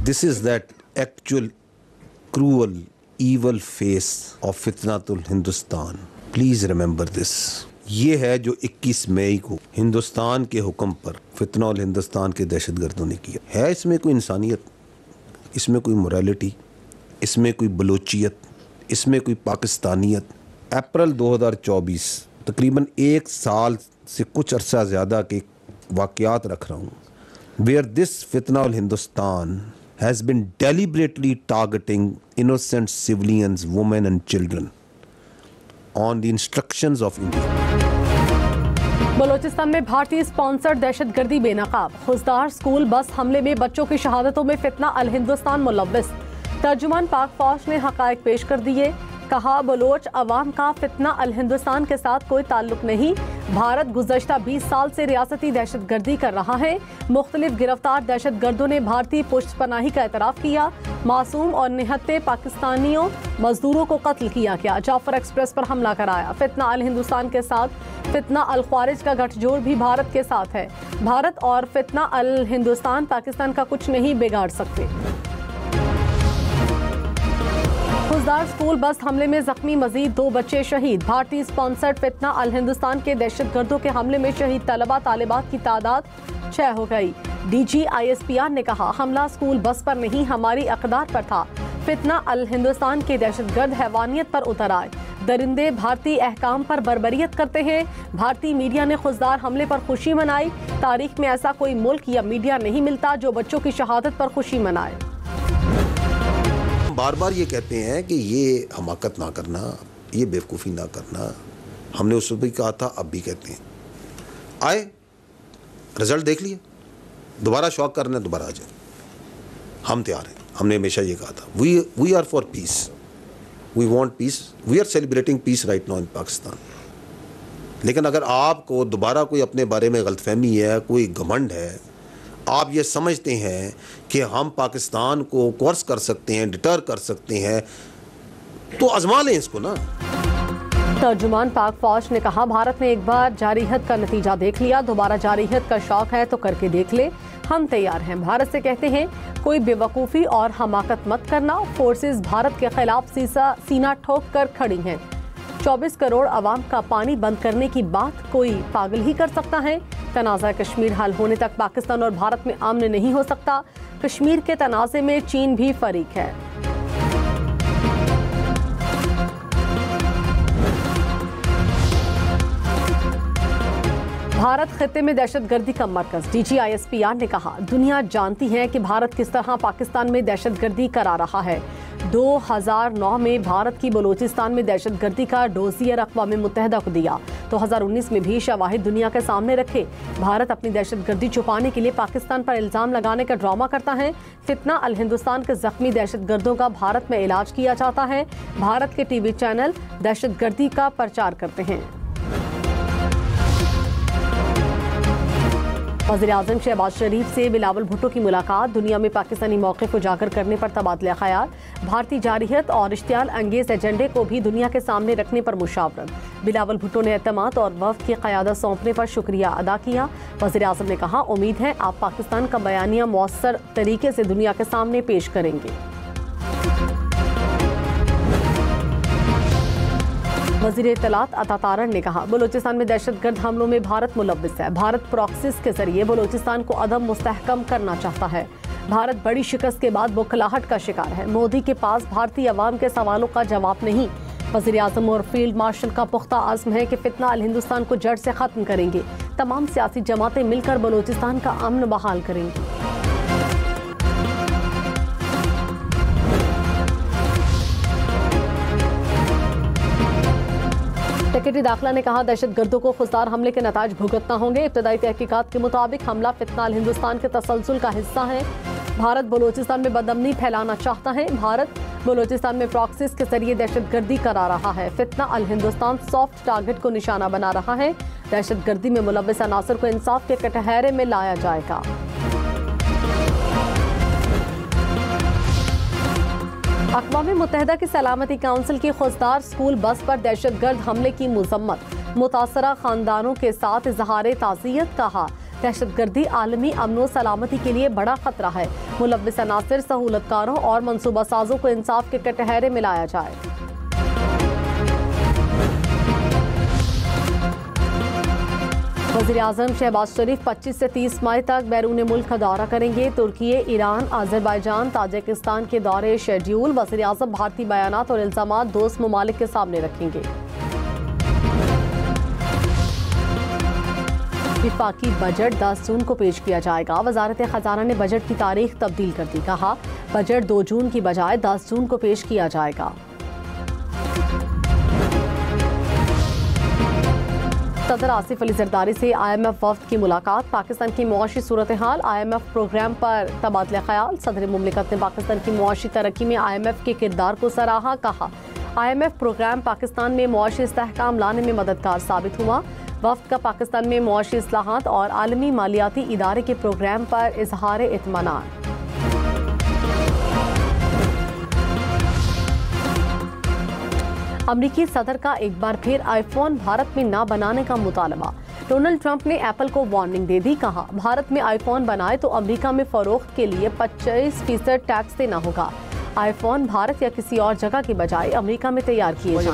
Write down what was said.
This is that actual cruel, evil face of फितनातुल Hindustan. Please remember this. ये है जो 21 मई को हिंदुस्तान के हुक्म पर फितनाउल हिंदुस्तान के दहशतगर्दों ने किया है. इसमें कोई इंसानियत, इसमें कोई मोरालिटी, इसमें कोई बलोचियत, इसमें कोई पाकिस्तानियत. अप्रैल 2024, तकरीबन 1 साल से कुछ अरसा ज़्यादा के वाक़यात रख रहा हूँ, वेयर दिस फितनाउल Hindustan has been deliberately targeting innocent civilians, women and children on the instructions of India. Balochistan में भारतीय स्पॉन्सर्ड दहशतगर्दी बेनकाब. खुजदार स्कूल बस हमले में बच्चों की शहादतों में फितना अल हिंदुस्तान मुलव्विस. तर्जुमान पाक फौज ने हकायक पेश कर दिए. कहा, बलोच अवाम का फितना अल हिंदुस्तान के साथ कोई ताल्लुक नहीं. भारत गुज़श्ता 20 साल से रियासती दहशतगर्दी कर रहा है. मुख्तलिफ गिरफ्तार दहशतगर्दों ने भारतीय पुष्टपनाही का एतराफ़ किया. मासूम और निहत्ते पाकिस्तानियों मजदूरों को कत्ल किया गया. जाफर एक्सप्रेस पर हमला कराया. फितना अल हिंदुस्तान के साथ फितना अल ख्वारिज का गठजोड़ भी भारत के साथ है. भारत और फितना अल हिंदुस्तान पाकिस्तान का कुछ नहीं बिगाड़ सकते. खुजदार स्कूल बस हमले में जख्मी मजीद 2 बच्चे शहीद. भारतीय स्पॉन्सर्ड फितना अल हिंदुस्तान के दहशतगर्दों के हमले में शहीद तलबा तालिबात की तादाद 6 हो गई. DG ISPR ने कहा, हमला स्कूल बस पर नहीं हमारी अक़दार पर था. फितना अल हिंदुस्तान के दहशतगर्द हैवानियत पर उतर आए. दरिंदे भारतीय अहकाम पर बर्बरियत करते हैं. भारतीय मीडिया ने खुजदार हमले पर खुशी मनाई. तारीख में ऐसा कोई मुल्क या मीडिया नहीं मिलता जो बच्चों की शहादत पर खुशी मनाए. बार बार ये कहते हैं कि ये हमाकत ना करना, ये बेवकूफ़ी ना करना. हमने उस वक्त भी कहा था, अब भी कहते हैं. आए, रिजल्ट देख लिए, दोबारा शौक करना है, दोबारा आ जाए. हम तैयार हैं. हमने हमेशा ये कहा था, we are for peace, we want peace, we are celebrating peace right now in Pakistan. लेकिन अगर आपको दोबारा कोई अपने बारे में गलतफहमी है, कोई घमंड है, आप ये समझते हैं कि हम पाकिस्तान को कोर्स कर सकते हैं, डिटर कर सकते हैं, तो आजमा लें इसको ना. तर्जुमान पाक फौज ने कहा, भारत ने एक बार जारिहत का नतीजा देख लिया. दोबारा जारिहत का शौक है तो करके देख ले. हम तैयार हैं. भारत से कहते हैं, कोई बेवकूफ़ी और हमाकत मत करना. फोर्सेस भारत के खिलाफ सीना ठोक कर खड़ी हैं. 24 करोड़ आवाम का पानी बंद करने की बात कोई पागल ही कर सकता है. तनाज़ा कश्मीर हल होने तक पाकिस्तान और भारत में अमन नहीं हो सकता. कश्मीर के तनाज़े में चीन भी फरीक है. भारत खित्ते में दहशतगर्दी का मरकज. DG ISPR ने कहा, दुनिया जानती है कि भारत किस तरह पाकिस्तान में दहशतगर्दी करा रहा है. 2009 में भारत की बलूचिस्तान में दहशतगर्दी का डोजियर अक़वाम मुत्तहिदा को दिया. 2019 में भी शवाहिद दुनिया के सामने रखे. भारत अपनी दहशतगर्दी छुपाने के लिए पाकिस्तान पर इल्ज़ाम लगाने का ड्रामा करता है. फितना अल हिंदुस्तान के जख्मी दहशतगर्दों का भारत में इलाज किया जाता है. भारत के TV चैनल दहशतगर्दी का प्रचार करते हैं. वज़ीर-ए-आज़म शहबाज शरीफ से बिलावल भुट्टो की मुलाकात. दुनिया में पाकिस्तानी मौक़िफ़ उजागर करने पर तबादला ख़याल. भारतीय जारियत और इश्तियाल अंगेज़ एजेंडे को भी दुनिया के सामने रखने पर मुशावरत. बिलावल भुट्टो ने एतमाद और वफ़द की क़यादत सौंपने पर शुक्रिया अदा किया. वज़ीर-ए-आज़म ने कहा, उम्मीद है आप पाकिस्तान का बयानिया मौसर तरीके से दुनिया के सामने पेश करेंगे. वज़ीर इत्तलात अता तारड़ ने कहा, बलूचिस्तान में दहशतगर्द हमलों में भारत मुलव्विस है. भारत प्रॉक्सिस के जरिए बलूचिस्तान को अदम मुस्तहकम करना चाहता है. भारत बड़ी शिकस्त के बाद बुखलाहट का शिकार है. मोदी के पास भारतीय अवाम के सवालों का जवाब नहीं. वज़ीर-ए-आज़म और फील्ड मार्शल का पुख्ता आज़्म है कि फितना अल हिंदुस्तान को जड़ से ख़त्म करेंगे. तमाम सियासी जमातें मिलकर बलूचिस्तान का अमन बहाल करेंगी. सेक्रेटरी दाखिला ने कहा, दहशतगर्दों को खुजदार हमले के नताज भुगतना होंगे. इब्तदाई तहकीकात के मुताबिक हमला फितना अल हिंदुस्तान के तसलसल का हिस्सा है. भारत बलूचिस्तान में बदअमनी फैलाना चाहता है. भारत बलूचिस्तान में प्रॉक्सिस के जरिए दहशतगर्दी करा रहा है. फितना अल हिंदुस्तान सॉफ्ट टारगेट को निशाना बना रहा है. दहशतगर्दी में मुलव्विस अनासर को इंसाफ के कटहरे में लाया जाएगा. अक़वाम मुत्तहिदा की सलामती काउंसिल की खुजदार स्कूल बस पर दहशतगर्द हमले की मजम्मत. मुतासरा खानदानों के साथ इजहार ताज़ियत. कहा, दहशतगर्दी आलमी अमनो सलामती के लिए बड़ा खतरा है। मुलव्विस अनासिर, सहूलतकारों और मनसूबा साजों को इंसाफ के कटहरे में लाया जाए। वज़ीर-ए-आज़म शहबाज शरीफ 25 से 30 मई तक बैरून मुल्क का दौरा करेंगे। तुर्की, ईरान, अजरबैजान, ताजिकिस्तान के दौरे शेड्यूल। वज़ीर-ए-आज़म भारतीय बयानात और इल्ज़ामात दोस्त ममालिक के सामने रखेंगे। विफाकी बजट 10 जून को पेश किया जाएगा। वज़ारत ख़जाना ने बजट की तारीख तब्दील कर दी। कहा, बजट 2 जून की बजाय 10 जून को पेश किया जाएगा। सदर आसिफ अली जरदारी से IMF वफ्द की मुलाकात। पाकिस्तान की मुआशी सूरत हाल, IMF प्रोग्राम पर तबादला ख्याल। सदर मुमलिकत ने पाकिस्तान की मुआशी तरक्की में IMF के किरदार को सराहा। कहा, IMF प्रोग्राम पाकिस्तान में मुआशी इस्तेहकाम लाने में मददगार साबित हुआ। वफ्द का पाकिस्तान में मुआशी इस्लाहात और आलमी मालियाती इदारे के प्रोग्राम पर इजहार इत्मीनान। अमरीकी सदर का एक बार फिर आईफोन भारत में ना बनाने का मुतालबा। डोनाल्ड ट्रंप ने एप्पल को वार्निंग दे दी। कहा, भारत में आईफोन बनाए तो अमेरिका में फरोख्त के लिए 25% टैक्स देना होगा। आईफोन भारत या किसी और जगह की बजाय अमेरिका में तैयार किए जाएं।